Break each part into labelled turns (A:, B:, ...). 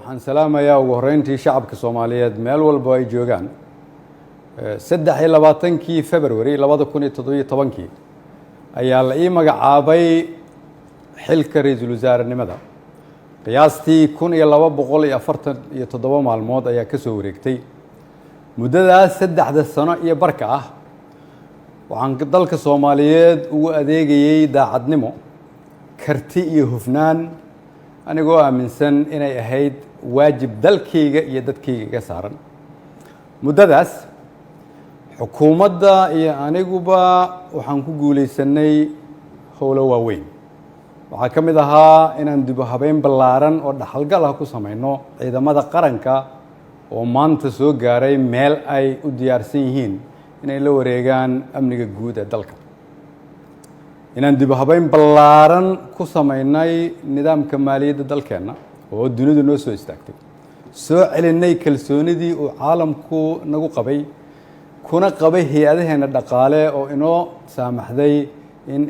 A: waxaan salaamayaa ugu horeyntii shacabka Soomaaliyeed meel walba ay joogaan 23 February 2017 ayaa la ii magacaabay xilka ra'iisul wasaarenimada qiyaastii 1247 maalmood ayaa ka soo wareegtay muddadaas 3 sano iyo barka ah waxaan dalka Soomaaliyeed ugu adeegayay daacadnimo karti iyo hufnaan anigoo aaminsan inay ahayd waajib dalkayga iyo dadkayga iga saaran muddadaas xukuumadda iyo aniguba waxaan ku guuleysanay howlo waaweyn waxaa ka mid ahaa inaan dib u habeyn ballaaran oo dhaxalgal ah ku samayno ciidamada qaranka oo maanta soo gaaray meel ay u diyaarsan yihiin inay la wareegaan amniga guud ee dalka inaan dib u habeyn ballaaran ku samaynay nidaamka maaliyadda dalkeenna oo dunidu noo soo istaagtay soo celinay kalsoonidii uu caalamku nagu qabay kuna qabay hay'adaheena dhaqaale oo inoo saamaxday in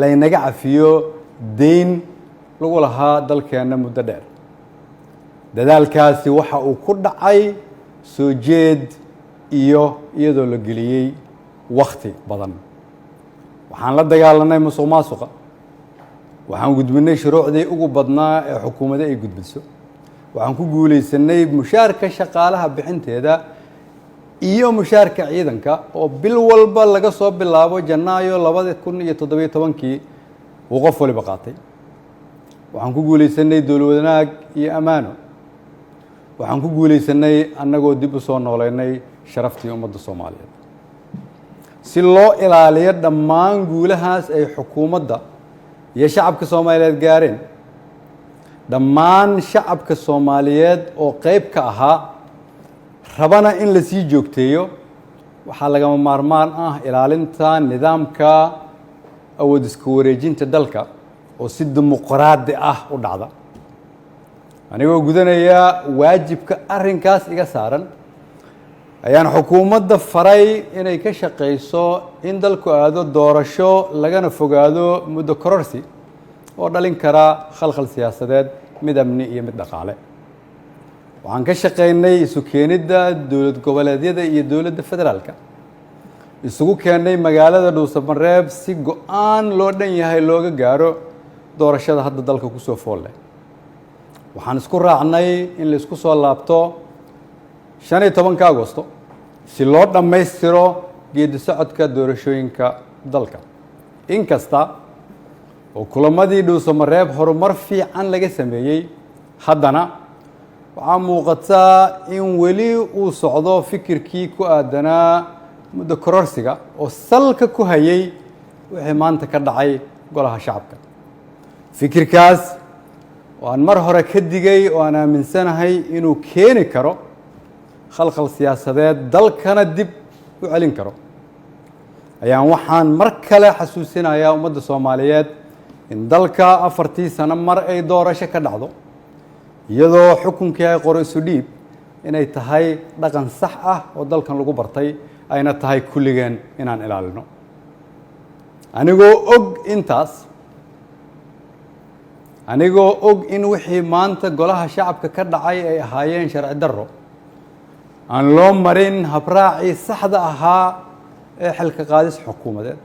A: laynaga cafiyo deyn lagu lahaa dalkeenna muddo dheer dadaalkaasi waxa uu ku dhacay soo jeed iyo iyadoo la geliyey wakhti badan waxaan la dagaalanay musuqmaasuqa waxaan gudbinay shuruucdii ugu badnaa ee xukuumadda ay gudbiso waxaan ku guuleysanay mushaarka shaqaalaha bixinteeda iyo mushaarka ciidanka oo bil walba laga soo bilaabo Janaayo 2017 uu qof waliba qaatay waxaan ku guuleysanay dowlad wanaag iyo amaano waxaan ku guuleysanay annagoo dib u soo nooleynay sharaftii ummadda Soomaaliyeed si loo ilaaliyo dhammaan guulahaas ay xukuumadda iyo shacabka Soomaaliyeed gaareen dhammaan shacabka Soomaaliyeed oo qayb ka ahaa rabana in la sii joogteeyo waxaa lagama maarmaan ah ilaalinta nidaamka awood isku wareejinta dalka oo si dimuqraadi ah u dhacda anigoo gudanaya waajibka arrinkaas iga saaran ayaan xukuumadda faray inay ka shaqeyso in dalku aado doorasho lagana fogaado muddo kororsi oo dhalin kara khalkhal siyaasadeed mid amni iyo mid dhaqaale waxaan ka shaqeynay isu keenidda dowlad goboleedyada iyo dowladda federaalka isugu keenay magaalada Dhuusamareeb si go'aan loo dhan yahay looga gaaro doorashada hadda dalka ku soo fool leh waxaan isku raacnay in la isku soo laabto 15 Agoosto si loo dhammaystiro geedi socodka doorashooyinka dalka inkasta oo kulamadii Dhuusamareeb horumar fiican laga sameeyay haddana waxaa muuqata in weli uu socdo fikirkii ku aadanaa muddo kororsiga oo salka ku hayay wixii maanta ka dhacay golaha shacabka fikirkaas oo aan mar hore ka digay oo aan aaminsanahay inuu keeni karo khalkhal siyaasadeed dalkana dib u celin karo ayaan waxaan mar kale xasuusinayaa ummadda Soomaaliyeed in dalka 4 sano mar ay doorasho ka dhacdo iyadoo xukunkii ay qoro isu dhiib inay tahay dhaqan sax ah oo dalkan lagu bartay ayna tahay kulligeen inaan ilaalino anigoo og in wixii maanta golaha shacabka ka dhacay ay ahaayeen sharci darro aan loo marin habraacii saxda ahaa ee xilka qaadis xukuumadeed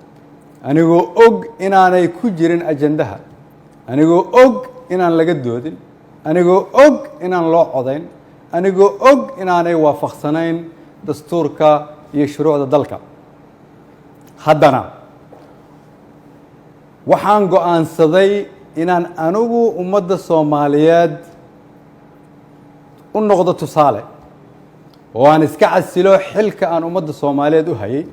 A: anigoo og inaanay ku jirin ajandaha anigoo og inaan laga doodin anigoo og inaan loo codayn anigoo og inaanay waafaqsanayn dastuurka iyo shuruucda dalka haddana waxaan go'aansaday inaan anigu ummadda Soomaaliyeed u noqdo tusaale oo aan iska casilo xilka aan ummadda Soomaaliyeed u hayay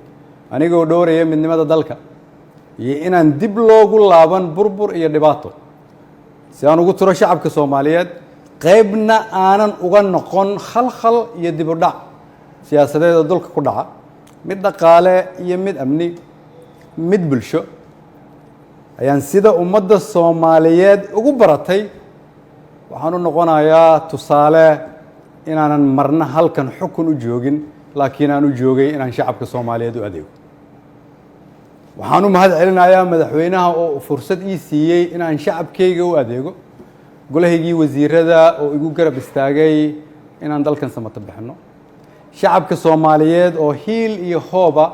A: anigoo dhowraya midnimada dalka iyo inaan dib loogu laaban burbur iyo dhibaato si aan ugu tiro shacabka Soomaaliyeed qaybna aanan uga noqon khalkhal iyo dib u dhac siyaasadeed oo dalka ku dhaca mid dhaqaale iyo mid amni mid bulsho ayaan sida ummadda Soomaaliyeed ugu baratay waxaan u noqonayaa tusaale inaanan marna halkan xukun u joogin laakiin aan u joogay inaan shacabka Soomaaliyeed u adeego waxaan u mahad celinayaa madaxweynaha oo fursad ii siiyay inaan shacabkayga u adeego golahaygii wasiirada oo igu garab istaagay inaan dalkan samata bixino shacabka Soomaaliyeed oo hiil iyo hooba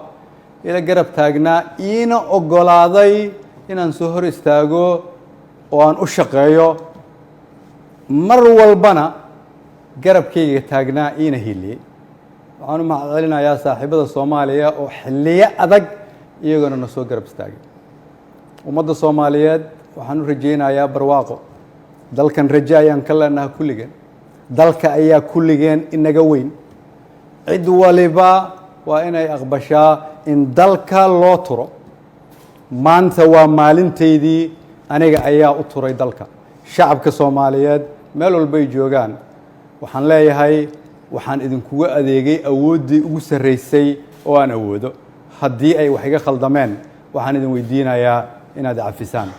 A: ila garab taagnaa iina ogolaaday inaan soo hor istaago oo aan u shaqeeyo mar walbana garabkayga taagnaa iina hiiliyay waxaan u mahadcelinayaa saaxiibada Soomaaliya oo xilliyo adag iyagana na soo garab istaagay ummadda Soomaaliyeed waxaan u rajaynayaa barwaaqo dalkan rajo ayaan ka leenahay kulligeen dalka ayaa kulligeen inaga weyn cid waliba waa inay aqbashaa in dalka loo turo maanta waa maalinteydii aniga ayaa u turay dalka shacabka Soomaaliyeed meel walba ay joogaan waxaan leeyahay waxaan idinkuga adeegay awooddii ugu sarreysay oo aan awoodo haddii ay wax iga khaldameen waxaan idin weydiinayaa inaad cafisaan